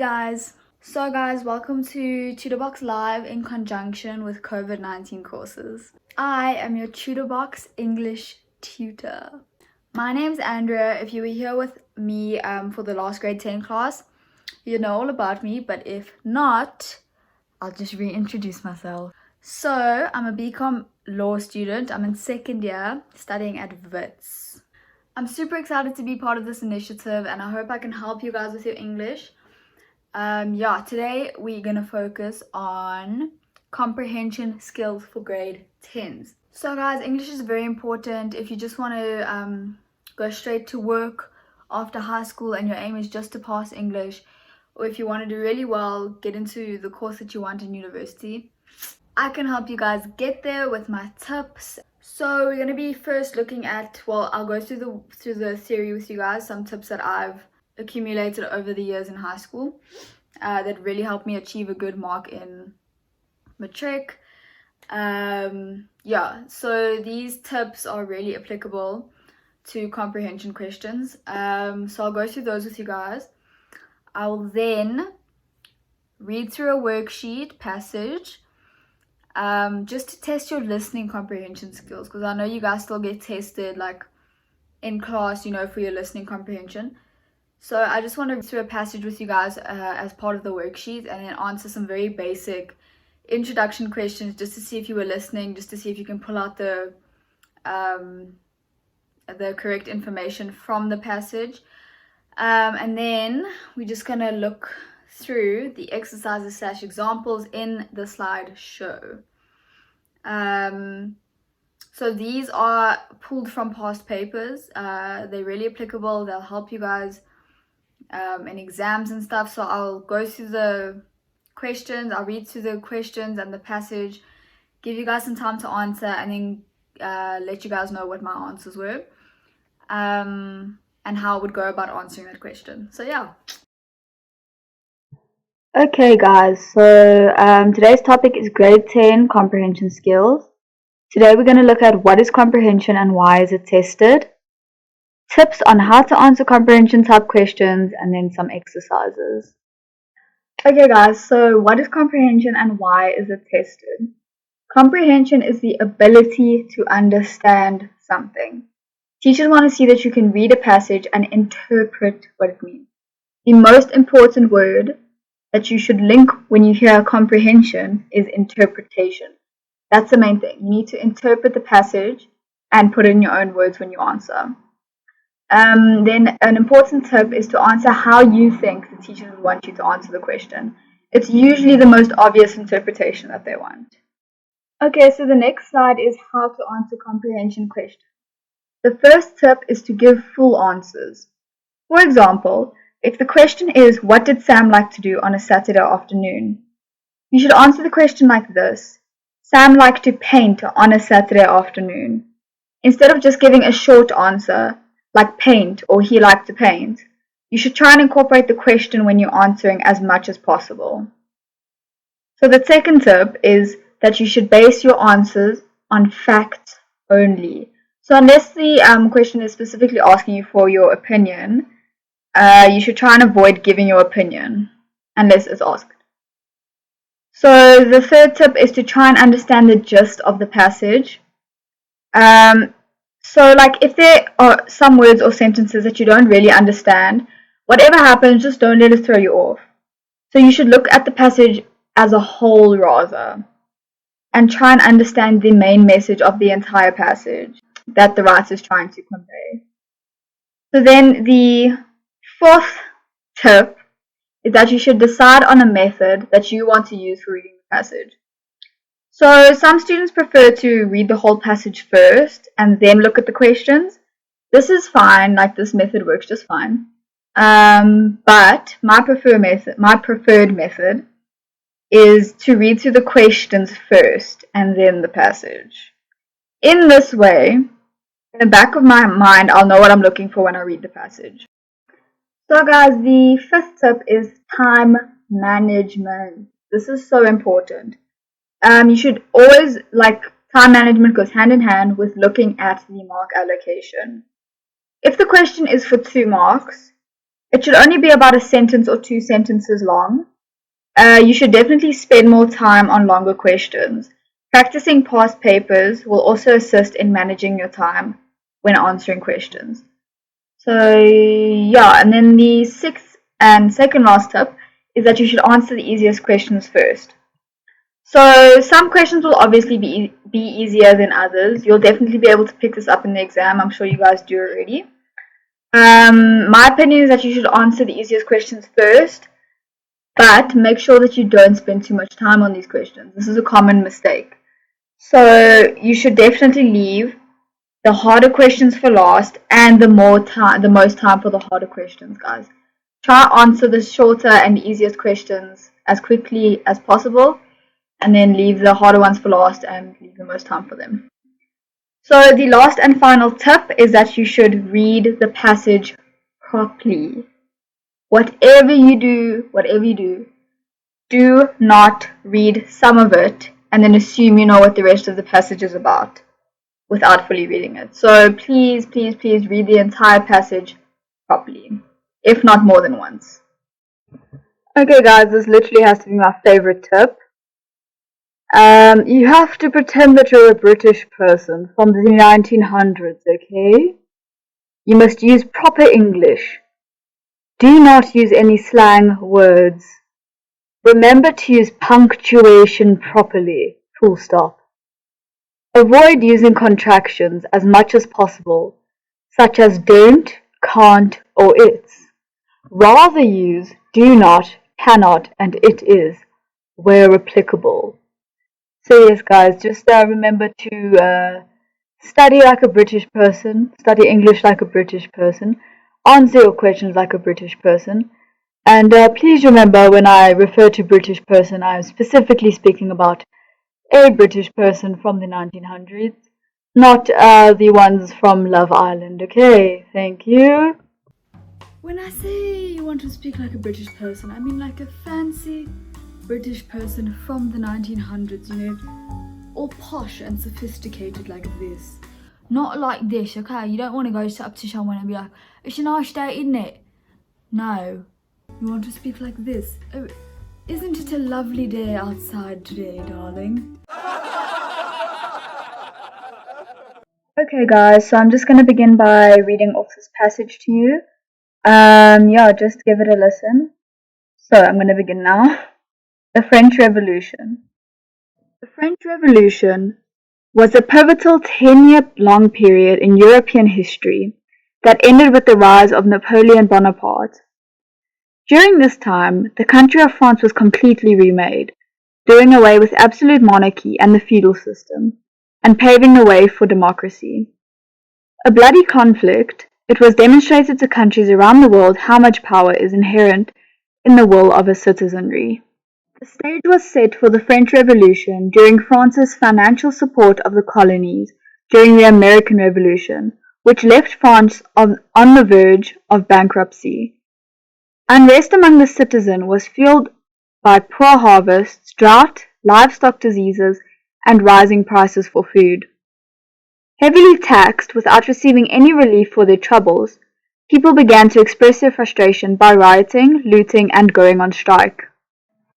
Guys, welcome to Tutorbox Live in conjunction with COVID-19 courses. I am your Tutorbox English tutor. My name's Andrea. If you were here with me for the last grade 10 class, you know all about me, but if not, I'll just reintroduce myself. So, I'm a BCom law student. I'm in second year studying at WITS. I'm super excited to be part of this initiative and I hope I can help you guys with your English. Today we're gonna focus on comprehension skills for grade 10s. So guys, English is very important. If you just want to go straight to work after high school and your aim is just to pass English, or if you want to do really well, get into the course that you want in university, I can help you guys get there with my tips. So we're gonna be first looking at, I'll go through the theory with you guys, some tips that I've accumulated over the years in high school that really helped me achieve a good mark in matric. So these tips are really applicable to comprehension questions. So I'll go through those with you guys. I will then read through a worksheet passage just to test your listening comprehension skills, because I know you guys still get tested like in class, for your listening comprehension. So I just want to read through a passage with you guys as part of the worksheet and then answer some very basic introduction questions just to see if you were listening, just to see if you can pull out the correct information from the passage. And then we're just going to look through the exercises / examples in the slideshow. So these are pulled from past papers. They're really applicable. They'll help you guys in exams and stuff. So I'll go through the questions, I'll read through the questions and the passage, give you guys some time to answer, and then let you guys know what my answers were and how I would go about answering that question. So yeah. Okay guys, so today's topic is grade 10 comprehension skills. Today we're going to look at what is comprehension and why is it tested, tips on how to answer comprehension type questions, and then some exercises. Okay guys, so what is comprehension and why is it tested? Comprehension is the ability to understand something. Teachers want to see that you can read a passage and interpret what it means. The most important word that you should link when you hear comprehension is interpretation. That's the main thing. You need to interpret the passage and put it in your own words when you answer. Then an important tip is to answer how you think the teacher would want you to answer the question. It's usually the most obvious interpretation that they want. Okay, so the next slide is how to answer comprehension questions. The first tip is to give full answers. For example, if the question is, what did Sam like to do on a Saturday afternoon? You should answer the question like this: Sam liked to paint on a Saturday afternoon. Instead of just giving a short answer, like paint or he liked to paint, you should try and incorporate the question when you're answering as much as possible. So the second tip is that you should base your answers on facts only. So unless the question is specifically asking you for your opinion, you should try and avoid giving your opinion unless it's asked. So the third tip is to try and understand the gist of the passage. So like if there are some words or sentences that you don't really understand, whatever happens, just don't let it throw you off. So you should look at the passage as a whole rather, and try and understand the main message of the entire passage that the writer is trying to convey. So then the fourth tip is that you should decide on a method that you want to use for reading the passage. So some students prefer to read the whole passage first and then look at the questions. This is fine, like this method works just fine. But my preferred method is to read through the questions first and then the passage. In this way, in the back of my mind, I'll know what I'm looking for when I read the passage. So guys, the fifth tip is time management. This is so important. You should always, time management goes hand in hand with looking at the mark allocation. If the question is for 2 marks, It should only be about a sentence or 2 sentences long. You should definitely spend more time on longer questions. Practicing past papers will also assist in managing your time when answering questions. So yeah, and then the sixth and second last tip is that you should answer the easiest questions first. So some questions will obviously be easier than others. You'll definitely be able to pick this up in the exam. I'm sure you guys do already. My opinion is that you should answer the easiest questions first, but make sure that you don't spend too much time on these questions. This is a common mistake. So you should definitely leave the harder questions for last and the most time for the harder questions, guys. Try answer the shorter and easiest questions as quickly as possible, and then leave the harder ones for last and leave the most time for them. So the last and final tip is that you should read the passage properly. Whatever you do, do not read some of it and then assume you know what the rest of the passage is about without fully reading it. So please read the entire passage properly, if not more than once. Okay guys, this literally has to be my favorite tip. You have to pretend that you're a British person from the 1900s, okay? You must use proper English. Do not use any slang words. Remember to use punctuation properly, full stop. Avoid using contractions as much as possible, such as don't, can't, or it's. Rather use do not, cannot, and it is, where applicable. So yes guys, just remember to study like a British person, study English like a British person, answer your questions like a British person, and please remember when I refer to British person, I am specifically speaking about a British person from the 1900s, not the ones from Love Island, okay? Thank you. When I say you want to speak like a British person, I mean like a fancy British person from the 1900s, you know, all posh and sophisticated like this. Not like this, okay? You don't want to go up to someone and be like, it's a nice day, isn't it? No. You want to speak like this. Oh, isn't it a lovely day outside today, darling? Okay guys, so I'm just going to begin by reading off this passage to you. Yeah, just give it a listen. So I'm going to begin now. The French Revolution. The French Revolution was a pivotal 10-year-long period in European history that ended with the rise of Napoleon Bonaparte. During this time, the country of France was completely remade, doing away with absolute monarchy and the feudal system, and paving the way for democracy. A bloody conflict, it was demonstrated to countries around the world how much power is inherent in the will of a citizenry. The stage was set for the French Revolution during France's financial support of the colonies during the American Revolution, which left France on the verge of bankruptcy. Unrest among the citizen was fueled by poor harvests, drought, livestock diseases, and rising prices for food. Heavily taxed without receiving any relief for their troubles, people began to express their frustration by rioting, looting, and going on strike.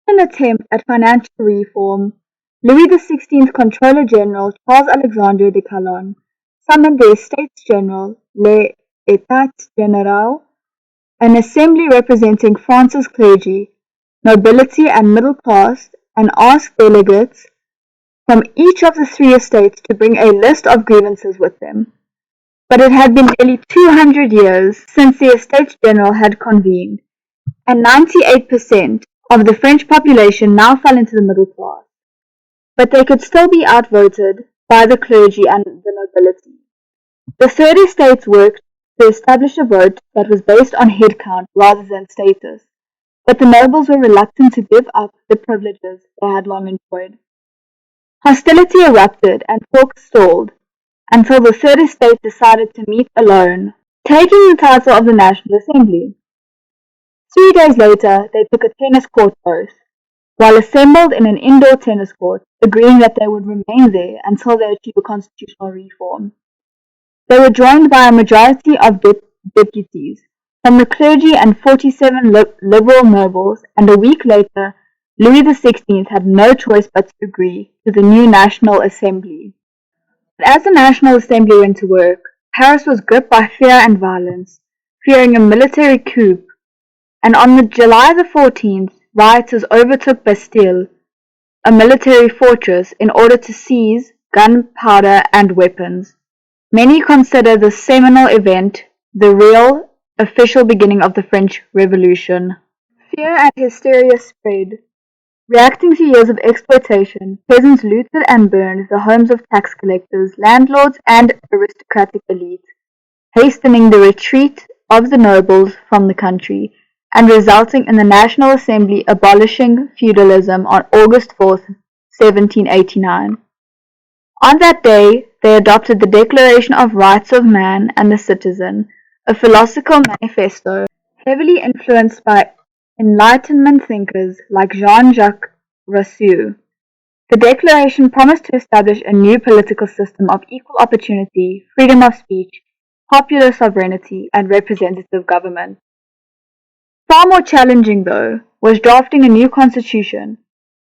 In an attempt at financial reform, Louis XVI's Controller General Charles Alexandre de Calonne summoned the Estates General, les États Généraux, an assembly representing France's clergy, nobility, and middle class, and asked delegates from each of the three estates to bring a list of grievances with them. But it had been nearly 200 years since the Estates General had convened, and 98% of the French population now fell into the middle class. But they could still be outvoted by the clergy and the nobility. The 30 states worked to establish a vote that was based on head count rather than status, but the nobles were reluctant to give up the privileges they had long enjoyed. Hostility erupted and talks stalled until the 30 states decided to meet alone, taking the title of the National Assembly. 3 days later, they took a tennis court oath, while assembled in an indoor tennis court, agreeing that they would remain there until they achieved a constitutional reform. They were joined by a majority of deputies, from the clergy and 47 liberal nobles, and a week later, Louis XVI had no choice but to agree to the new National Assembly. But as the National Assembly went to work, Paris was gripped by fear and violence, fearing a military coup, and on July the 14th, rioters overtook Bastille, a military fortress, in order to seize gunpowder and weapons. Many consider this seminal event the real, official beginning of the French Revolution. Fear and hysteria spread. Reacting to years of exploitation, peasants looted and burned the homes of tax collectors, landlords, and aristocratic elite, hastening the retreat of the nobles from the country, and resulting in the National Assembly abolishing feudalism on August 4th, 1789. On that day, they adopted the Declaration of Rights of Man and the Citizen, a philosophical manifesto heavily influenced by Enlightenment thinkers like Jean-Jacques Rousseau. The Declaration promised to establish a new political system of equal opportunity, freedom of speech, popular sovereignty, and representative government. Far more challenging, though, was drafting a new constitution,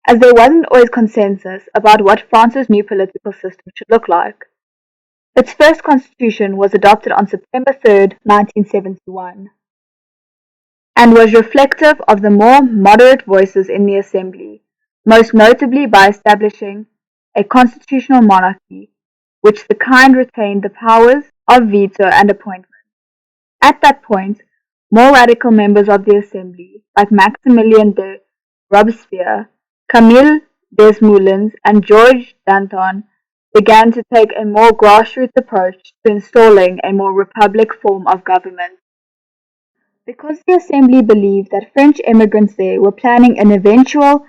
as there wasn't always consensus about what France's new political system should look like. Its first constitution was adopted on September 3rd, 1971, and was reflective of the more moderate voices in the Assembly, most notably by establishing a constitutional monarchy, which the kind retained the powers of veto and appointment. At that point, more radical members of the Assembly, like Maximilien de Robespierre, Camille Desmoulins, and Georges Danton, began to take a more grassroots approach to installing a more republic form of government. Because the Assembly believed that French immigrants there were planning an eventual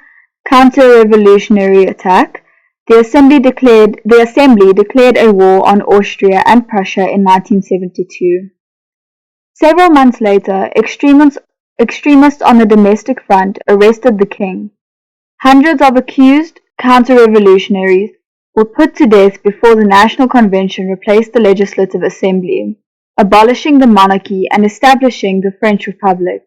counter-revolutionary attack, the Assembly declared a war on Austria and Prussia in 1972. Several months later, extremists on the domestic front arrested the king. Hundreds of accused counter-revolutionaries were put to death before the National Convention replaced the Legislative Assembly, abolishing the monarchy and establishing the French Republic.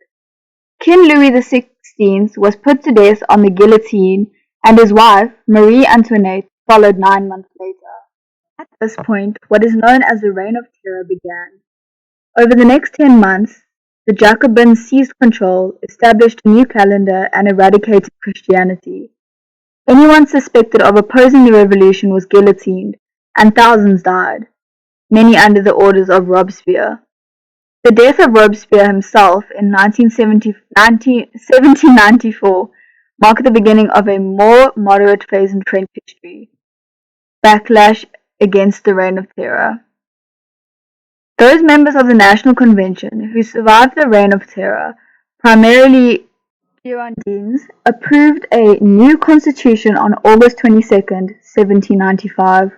King Louis XVI was put to death on the guillotine, and his wife, Marie Antoinette, followed 9 months later. At this point, what is known as the Reign of Terror began. Over the next 10 months, the Jacobins seized control, established a new calendar, and eradicated Christianity. Anyone suspected of opposing the revolution was guillotined, and thousands died, many under the orders of Robespierre. The death of Robespierre himself in 1794 marked the beginning of a more moderate phase in French history, backlash against the Reign of Terror. Those members of the National Convention who survived the Reign of Terror, primarily Girondins, approved a new constitution on August 22, 1795,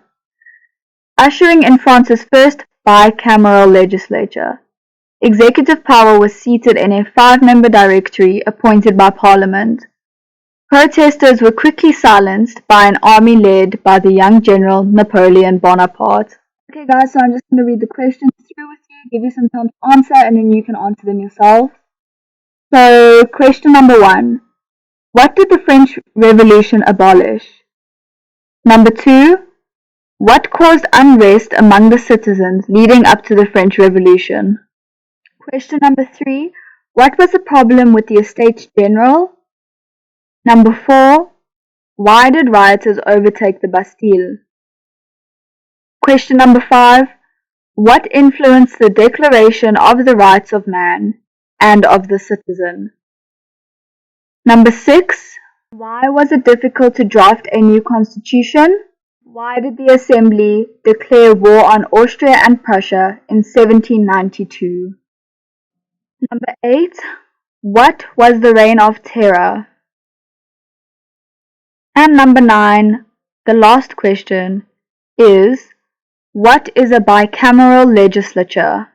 ushering in France's first bicameral legislature. Executive power was seated in a 5-member directory appointed by Parliament. Protesters were quickly silenced by an army led by the young general Napoleon Bonaparte. Okay guys, so I'm just going to read the questions through with you, give you some time to answer, and then you can answer them yourself. So, question number 1. What did the French Revolution abolish? Number 2. What caused unrest among the citizens leading up to the French Revolution? Question number 3. What was the problem with the Estates General? Number 4. Why did rioters overtake the Bastille? Question number 5. What influenced the Declaration of the Rights of Man and of the Citizen? Number 6. Why was it difficult to draft a new constitution? Why did the Assembly declare war on Austria and Prussia in 1792? Number 8. What was the Reign of Terror? And number 9, the last question, is what is a bicameral legislature?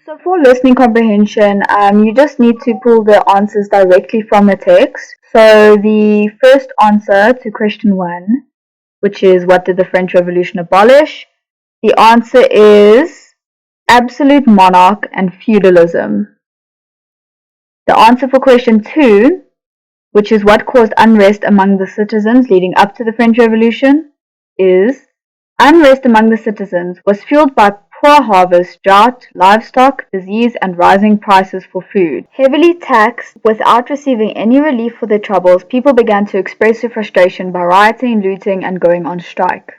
So for listening comprehension, you just need to pull the answers directly from the text. So the first answer to question 1, which is what did the French Revolution abolish? The answer is absolute monarch and feudalism. The answer for question 2, which is what caused unrest among the citizens leading up to the French Revolution, is unrest among the citizens was fueled by poor harvest, drought, livestock, disease, and rising prices for food. Heavily taxed, without receiving any relief for their troubles, people began to express their frustration by rioting, looting, and going on strike.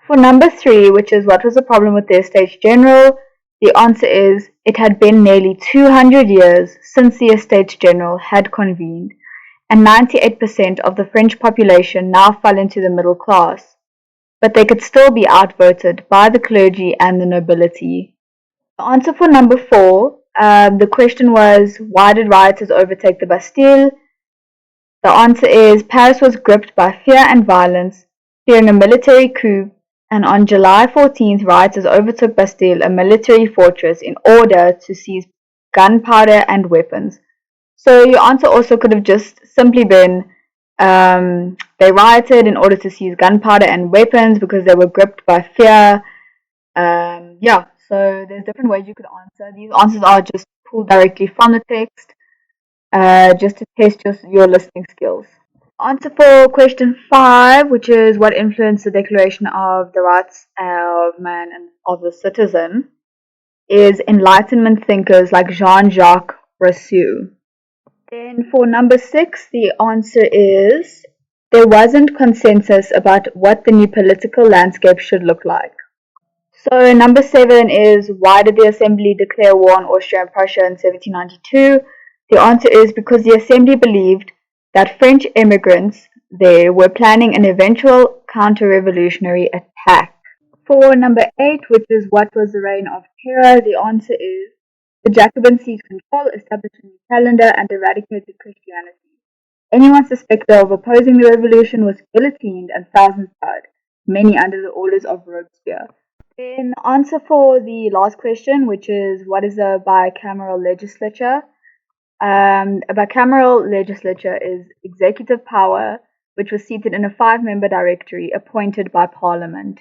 For number 3, which is what was the problem with the Estates General, the answer is it had been nearly 200 years since the Estates General had convened, and 98% of the French population now fell into the middle class, but they could still be outvoted by the clergy and the nobility. The answer for number 4, the question was, why did rioters overtake the Bastille? The answer is, Paris was gripped by fear and violence, fearing a military coup, and on July 14th, rioters overtook Bastille, a military fortress, in order to seize gunpowder and weapons. So your answer also could have just simply been, they rioted in order to seize gunpowder and weapons because they were gripped by fear. Yeah, so there's different ways you could answer. These answers are just pulled directly from the text, just to test your listening skills. Answer for question 5, which is what influenced the Declaration of the Rights of Man and of the Citizen, is Enlightenment thinkers like Jean-Jacques Rousseau. Then for number 6, the answer is there wasn't consensus about what the new political landscape should look like. So number 7 is why did the Assembly declare war on Austria and Prussia in 1792? The answer is because the Assembly believed that French immigrants there were planning an eventual counter-revolutionary attack. For number 8, which is what was the reign of terror, the answer is the Jacobins seized control, established a new calendar, and eradicated Christianity. Anyone suspected of opposing the revolution was guillotined and thousands died, many under the orders of Robespierre. Then the answer for the last question, which is what is a bicameral legislature? A bicameral legislature is executive power which was seated in a 5-member directory appointed by Parliament.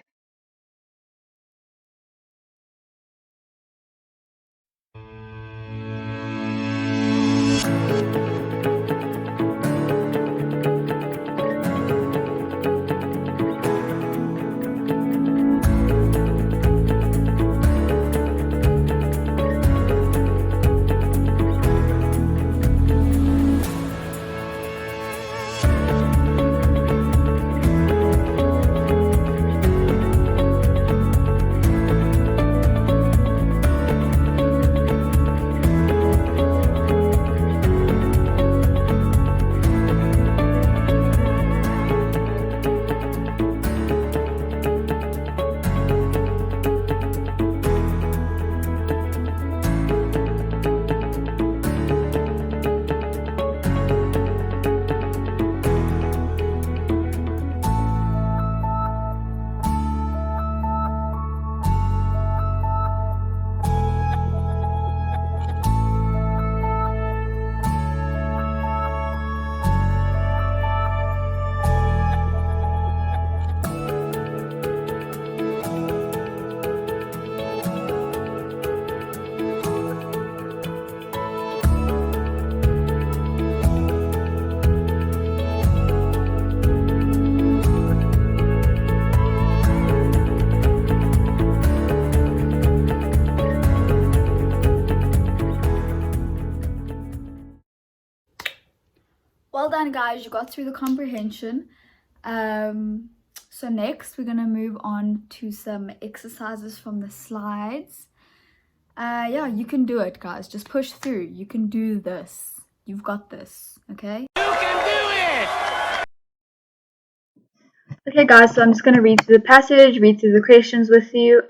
Well done, guys, you got through the comprehension. So next we're gonna move on to some exercises from the slides. Yeah, you can do it, guys. Just push through. You can do this. You've got this, okay? You can do it! Okay, guys, so I'm just going to read through the passage, read through the questions with you,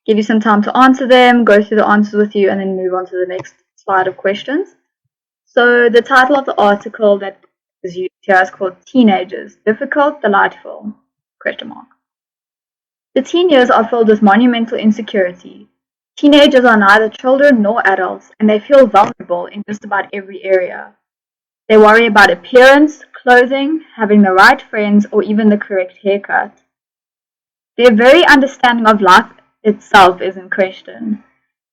give you some time to answer them, go through the answers with you, and then move on to the next slide of questions. So the title of the article that is used here is called Teenagers, Difficult, Delightful? The teen years are filled with monumental insecurity. Teenagers are neither children nor adults, and they feel vulnerable in just about every area. They worry about appearance, clothing, having the right friends, or even the correct haircut. Their very understanding of life itself is in question.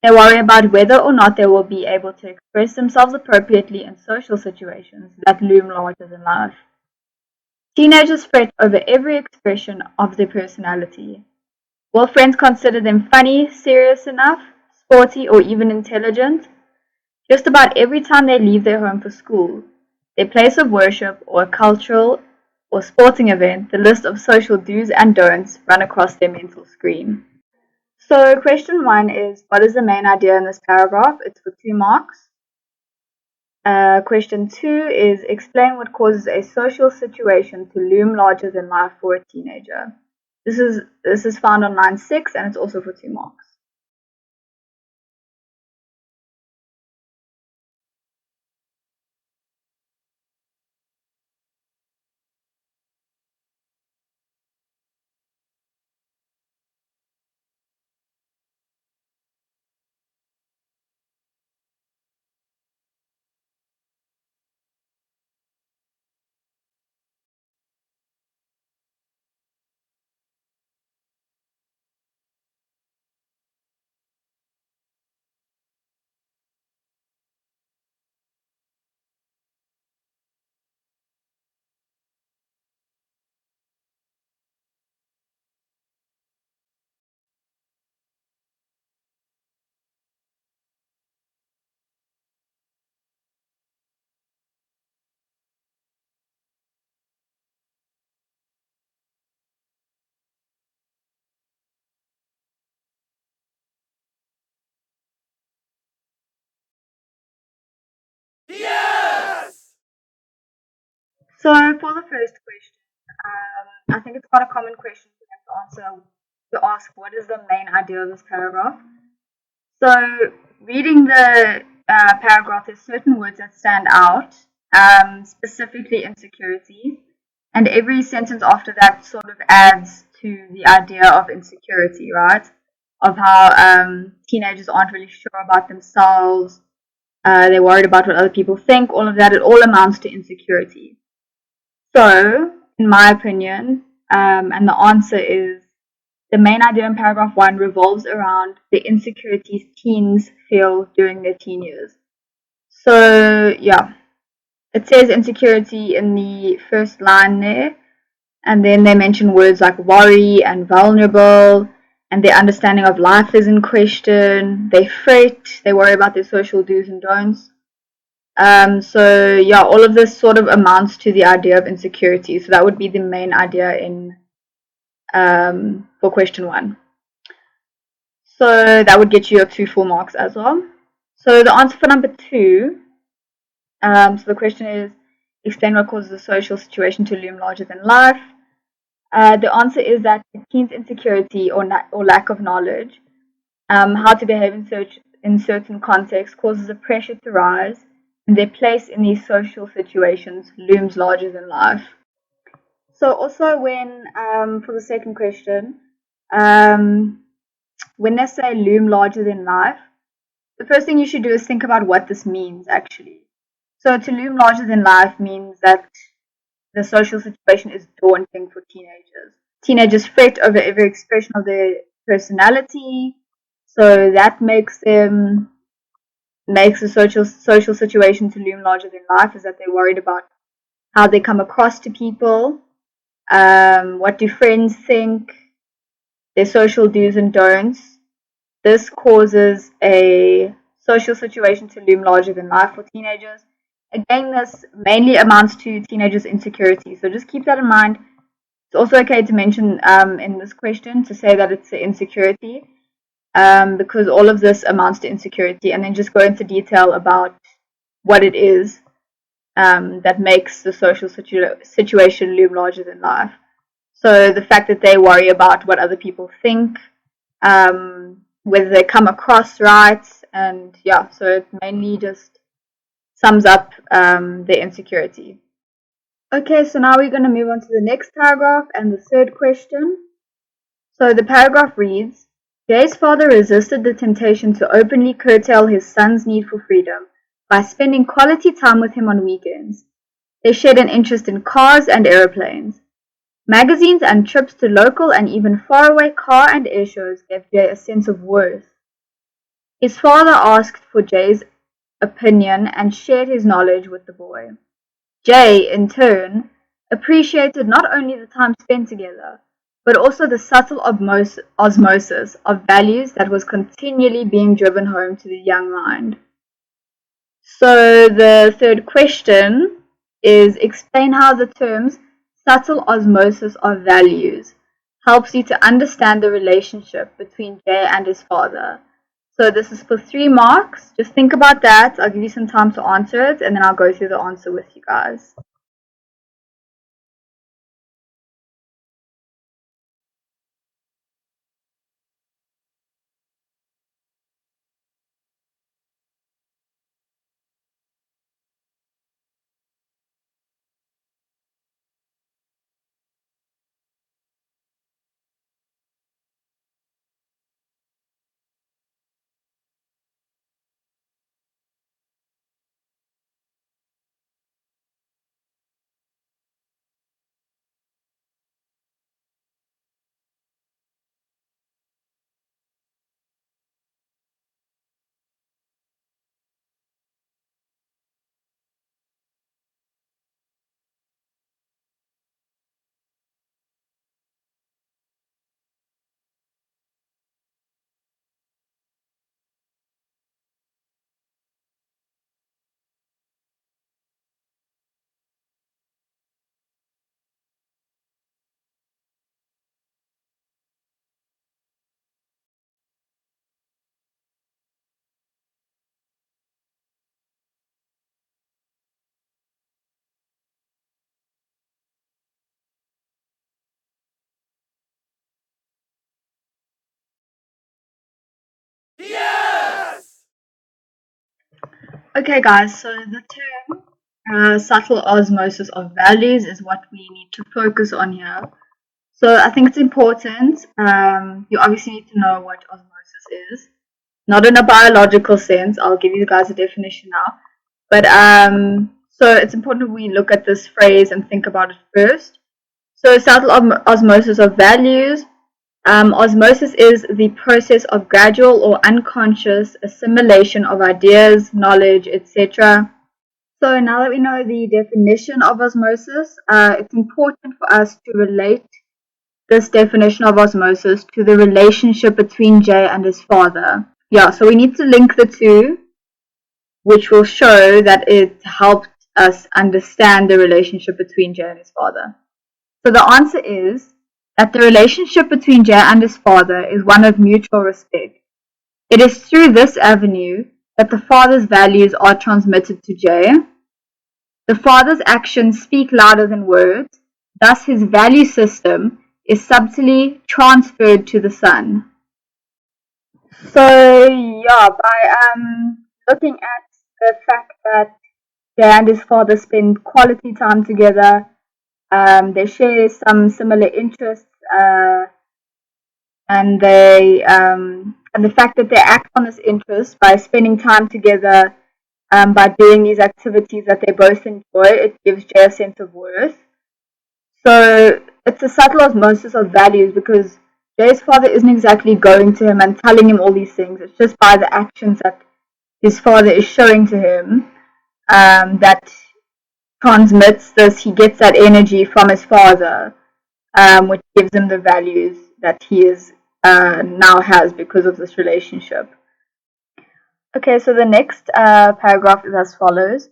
They worry about whether or not they will be able to express themselves appropriately in social situations that loom larger than life. Teenagers fret over every expression of their personality. Will friends consider them funny, serious enough, sporty, or even intelligent? Just about every time they leave their home for school, their place of worship, or a cultural or sporting event, the list of social do's and don'ts run across their mental screen. So question 1 is, what is the main idea in this paragraph? It's for 2 marks. Question 2 is, explain what causes a social situation to loom larger than life for a teenager. This is found on line 6 and it's also for 2 marks. So for the first question, I think it's quite a common question for them to answer, to ask what is the main idea of this paragraph. So reading the paragraph, there's certain words that stand out, specifically insecurity, and every sentence after that sort of adds to the idea of insecurity, right? Of how teenagers aren't really sure about themselves, they're worried about what other people think, all of that, it all amounts to insecurity. So, in my opinion, and the answer is the main idea in paragraph 1 revolves around the insecurities teens feel during their teen years. So, yeah, it says insecurity in the first line there, and then they mention words like worry and vulnerable, and their understanding of life is in question. They fret, they worry about their social do's and don'ts. So yeah, all of this sort of amounts to the idea of insecurity. So that would be the main idea in for question 1. So that would get you your 2 full marks as well. So the answer for number 2. So the question is, explain what causes a social situation to loom larger than life. The answer is that the teen's insecurity or lack of knowledge, how to behave in certain contexts, causes a pressure to rise, and their place in these social situations looms larger than life. So also when, for the second question, when they say loom larger than life, the first thing you should do is think about what this means actually. So to loom larger than life means that the social situation is daunting for teenagers. Teenagers fret over every expression of their personality, so that makes the social situation to loom larger than life, is that they're worried about how they come across to people, what do friends think, their social do's and don'ts. This causes a social situation to loom larger than life for teenagers. Again, this mainly amounts to teenagers' insecurity, so just keep that in mind. It's also okay to mention in this question to say that it's an insecurity, because all of this amounts to insecurity, and then just go into detail about what it is that makes the social situation loom larger than life. So the fact that they worry about what other people think, whether they come across right, and yeah, so it mainly just sums up their insecurity. Okay, so now we're going to move on to the next paragraph and the third question. So the paragraph reads, Jay's father resisted the temptation to openly curtail his son's need for freedom by spending quality time with him on weekends. They shared an interest in cars and aeroplanes. Magazines and trips to local and even faraway car and air shows gave Jay a sense of worth. His father asked for Jay's opinion and shared his knowledge with the boy. Jay, in turn, appreciated not only the time spent together, but also the subtle osmosis of values that was continually being driven home to the young mind. So the third question is explain how the terms subtle osmosis of values helps you to understand the relationship between Jay and his father. So this is for 3 marks. Just think about that. I'll give you some time to answer it and then I'll go through the answer with you guys. Okay, guys, so the term subtle osmosis of values is what we need to focus on here. So I think it's important. You obviously need to know what osmosis is. Not in a biological sense. I'll give you guys a definition now. But so it's important we look at this phrase and think about it first. So subtle osmosis of values. Osmosis is the process of gradual or unconscious assimilation of ideas, knowledge, etc. So now that we know the definition of osmosis, it's important for us to relate this definition of osmosis to the relationship between Jay and his father. Yeah, so we need to link the two, which will show that it helped us understand the relationship between Jay and his father. So the answer is that the relationship between Jay and his father is one of mutual respect. It is through this avenue that the father's values are transmitted to Jay. The father's actions speak louder than words, thus his value system is subtly transferred to the son. So yeah, by looking at the fact that Jay and his father spend quality time together, they share some similar interests, and the fact that they act on this interest by spending time together, by doing these activities that they both enjoy, it gives Jay a sense of worth. So it's a subtle osmosis of values because Jay's father isn't exactly going to him and telling him all these things. It's just by the actions that his father is showing to him, that transmits this. He gets that energy from his father, which gives him the values that he is now has because of this relationship. Okay, so the next paragraph is as follows.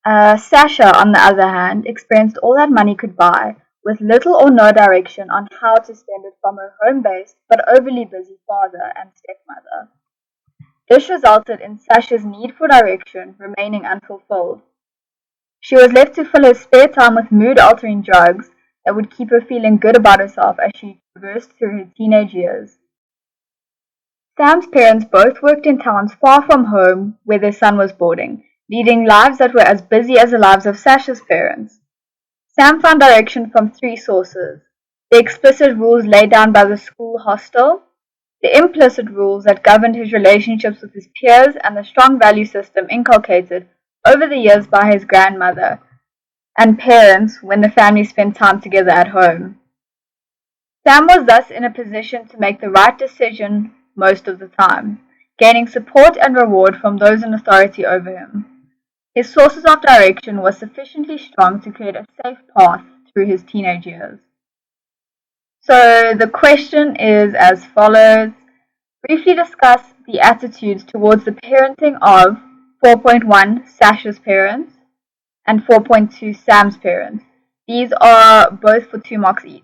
Sasha, on the other hand, experienced all that money could buy, with little or no direction on how to spend it from her home-based but overly busy father and stepmother. This resulted in Sasha's need for direction remaining unfulfilled. She was left to fill her spare time with mood-altering drugs that would keep her feeling good about herself as she traversed through her teenage years. Sam's parents both worked in towns far from home where their son was boarding, leading lives that were as busy as the lives of Sasha's parents. Sam found direction from 3 sources: the explicit rules laid down by the school hostel, The implicit rules that governed his relationships with his peers, and the strong value system inculcated over the years by his grandmother and parents when the family spent time together at home. Sam was thus in a position to make the right decision most of the time, gaining support and reward from those in authority over him. His sources of direction were sufficiently strong to create a safe path through his teenage years. So the question is as follows. Briefly discuss the attitudes towards the parenting of 4.1 Sasha's parents and 4.2 Sam's parents. These are both for 2 marks each.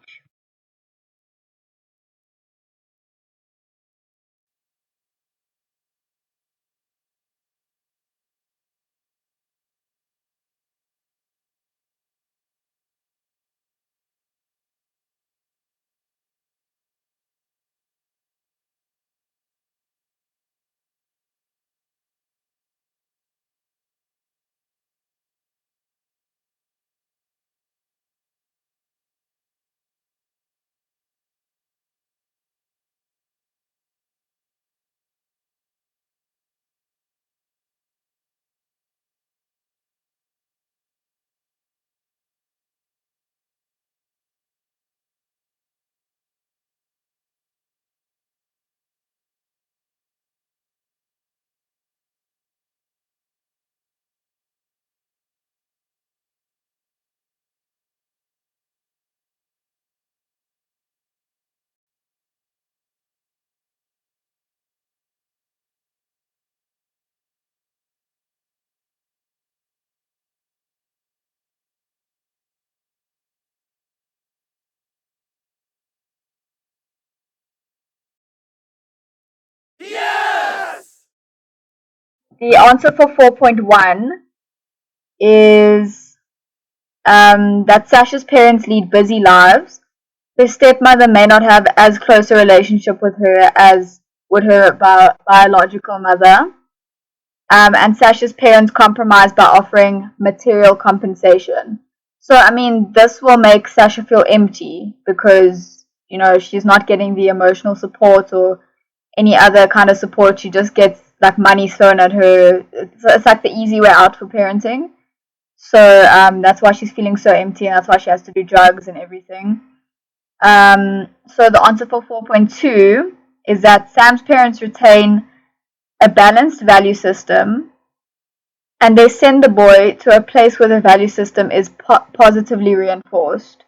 Yes! The answer for 4.1 is that Sasha's parents lead busy lives. His stepmother may not have as close a relationship with her as would her biological mother. And Sasha's parents compromise by offering material compensation. So, I mean, this will make Sasha feel empty because, she's not getting the emotional support or any other kind of support. She just gets like money thrown at her. It's like the easy way out for parenting. So that's why she's feeling so empty, and that's why she has to do drugs and everything. So the answer for 4.2 is that Sam's parents retain a balanced value system, and they send the boy to a place where the value system is positively reinforced.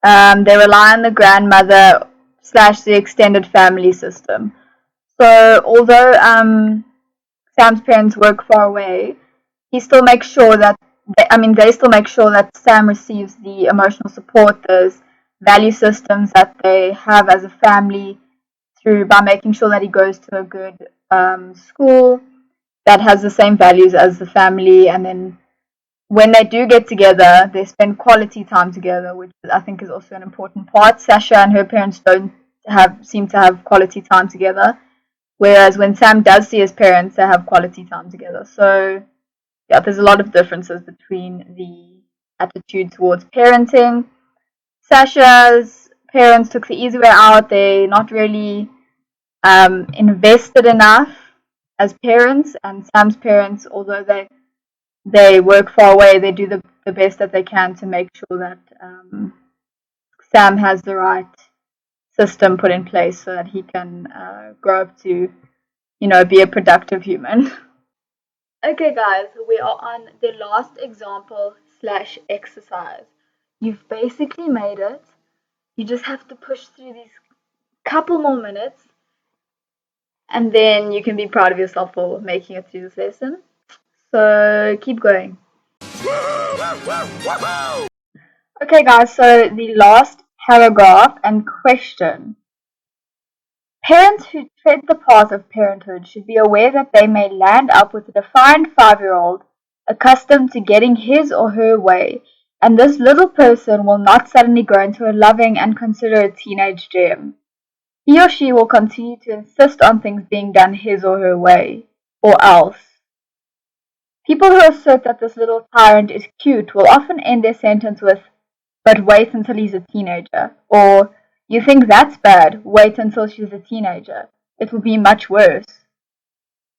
They rely on the grandmother / the extended family system. So although Sam's parents work far away, he still makes sure that they still make sure that Sam receives the emotional support, those value systems that they have as a family, through by making sure that he goes to a good school that has the same values as the family, and then when they do get together, they spend quality time together, which I think is also an important part. Sasha and her parents don't seem to have quality time together, whereas when Sam does see his parents, they have quality time together. So yeah, there's a lot of differences between the attitude towards parenting. Sasha's parents took the easy way out. They're not really invested enough as parents, and Sam's parents, although they work far away, they do the best that they can to make sure that Sam has the right system put in place so that he can grow up to, be a productive human. Okay, guys, we are on the last example / exercise. You've basically made it. You just have to push through these couple more minutes, and then you can be proud of yourself for making it through this lesson. So keep going. Okay, guys, so the last paragraph and question. Parents who tread the path of parenthood should be aware that they may land up with a defined 5-year-old accustomed to getting his or her way, and this little person will not suddenly grow into a loving and considerate teenage gem. He or she will continue to insist on things being done his or her way, or else. People who assert that this little tyrant is cute will often end their sentence with, "but wait until he's a teenager," or You think that's bad? Wait until she's a teenager. It will be much worse.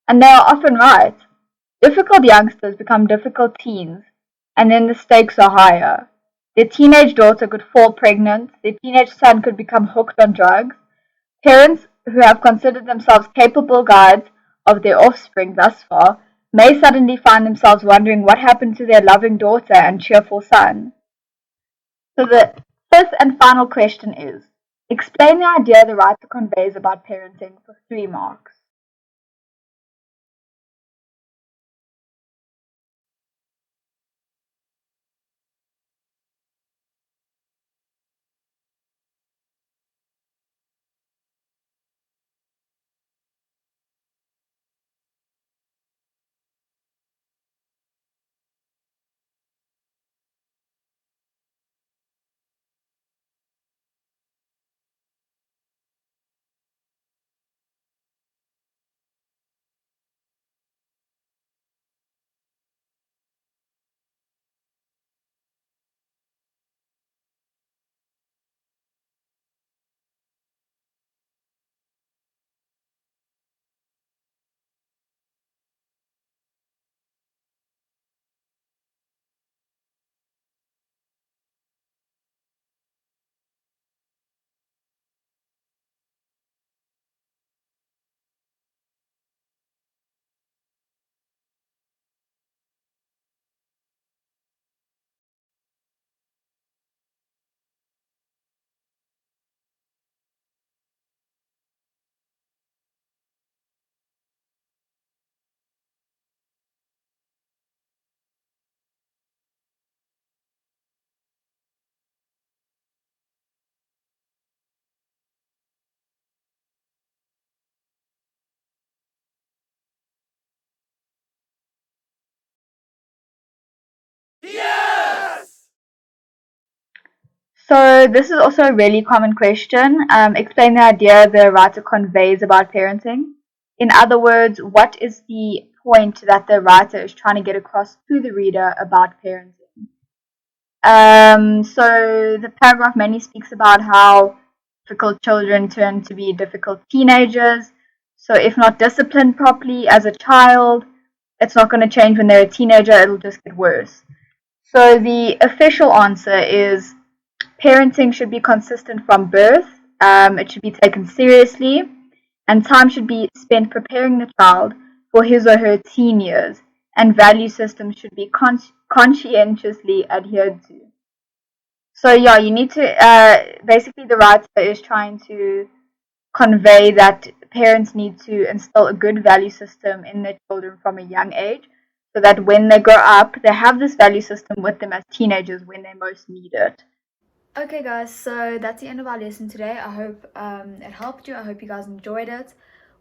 And they are often right. Difficult youngsters become difficult teens, and then the stakes are higher. Their teenage daughter could fall pregnant, their teenage son could become hooked on drugs. Parents who have considered themselves capable guides of their offspring thus far may suddenly find themselves wondering what happened to their loving daughter and cheerful son. So the fifth and final question is, explain the idea the writer conveys about parenting for 3 marks. So this is also a really common question. Explain the idea the writer conveys about parenting. In other words, what is the point that the writer is trying to get across to the reader about parenting? So the paragraph mainly speaks about how difficult children turn to be difficult teenagers. So if not disciplined properly as a child, it's not going to change when they're a teenager, it'll just get worse. So the official answer is parenting should be consistent from birth, it should be taken seriously, and time should be spent preparing the child for his or her teen years, and value systems should be conscientiously adhered to. So yeah, you need to, basically the writer is trying to convey that parents need to instill a good value system in their children from a young age, so that when they grow up, they have this value system with them as teenagers when they most need it. Okay guys, so that's the end of our lesson today. I hope it helped you. I hope you guys enjoyed it.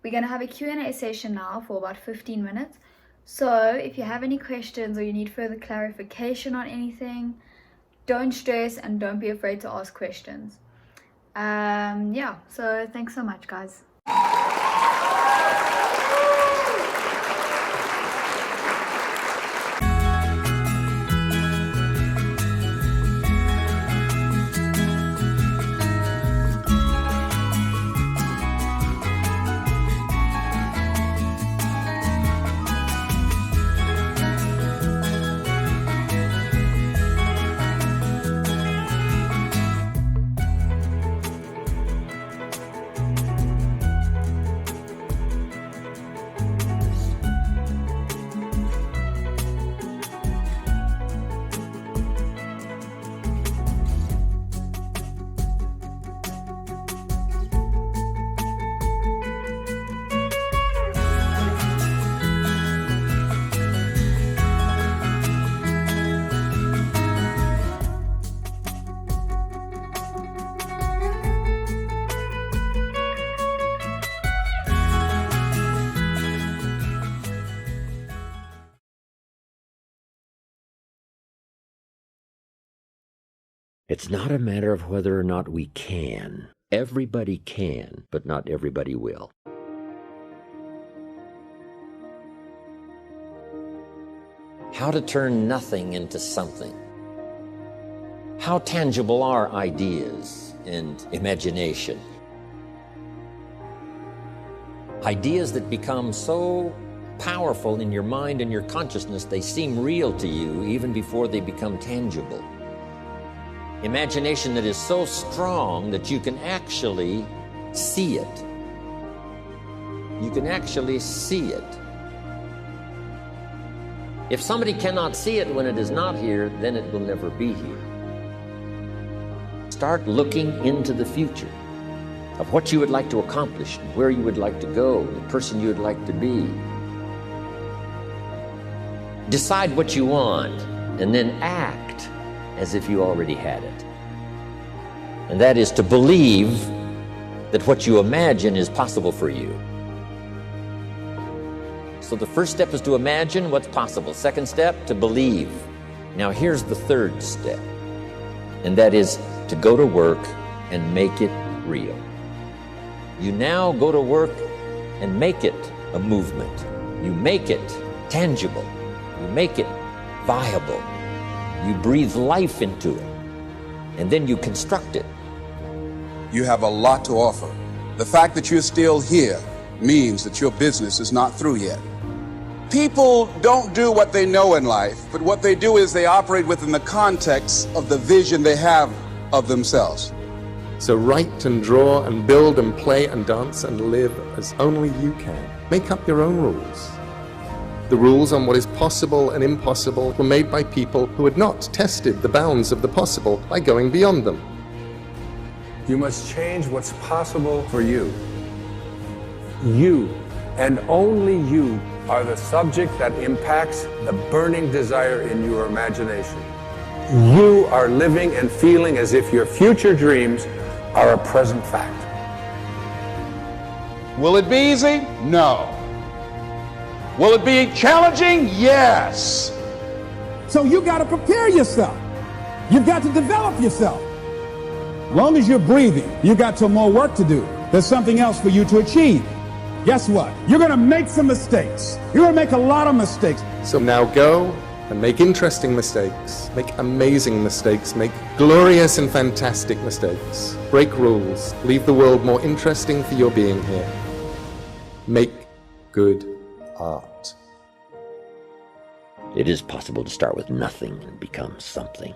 We're going to have a Q&A session now for about 15 minutes. So if you have any questions or you need further clarification on anything, don't stress and don't be afraid to ask questions. Yeah, so thanks so much guys. It's not a matter of whether or not we can. Everybody can, but not everybody will. How to turn nothing into something. How tangible are ideas? and imagination. Ideas that become so powerful in your mind and your consciousness, they seem real to you even before they become tangible. Imagination that is so strong that you can actually see it. You can actually see it. If somebody cannot see it when it is not here, then it will never be here. Start looking into the future of what you would like to accomplish, where you would like to go, the person you would like to be. Decide what you want, and then act as if you already had it. And that is to believe that what you imagine is possible for you. So the first step is to imagine what's possible. Second step, to believe. Now here's the third step, and that is to go to work and make it real. You now go to work and make it a movement. You make it tangible. You make it viable. You breathe life into it, and then you construct it. You have a lot to offer. The fact that you're still here means that your business is not through yet. People don't do what they know in life, but what they do is they operate within the context of the vision they have of themselves. So write and draw and build and play and dance and live as only you can. Make up your own rules. The rules on what is possible and impossible were made by people who had not tested the bounds of the possible by going beyond them. You must change what's possible for you. You, and only you, are the subject that impacts the burning desire in your imagination. You are living and feeling as if your future dreams are a present fact. Will it be easy? No. Will it be challenging? Yes. So you got to prepare yourself. You've got to develop yourself. As long as you're breathing, you got some more work to do. There's something else for you to achieve. Guess what? You're going to make some mistakes. You're going to make a lot of mistakes. So now go and make interesting mistakes, make amazing mistakes, make glorious and fantastic mistakes. Break rules, leave the world more interesting for your being here. Make good art. It is possible to start with nothing and become something.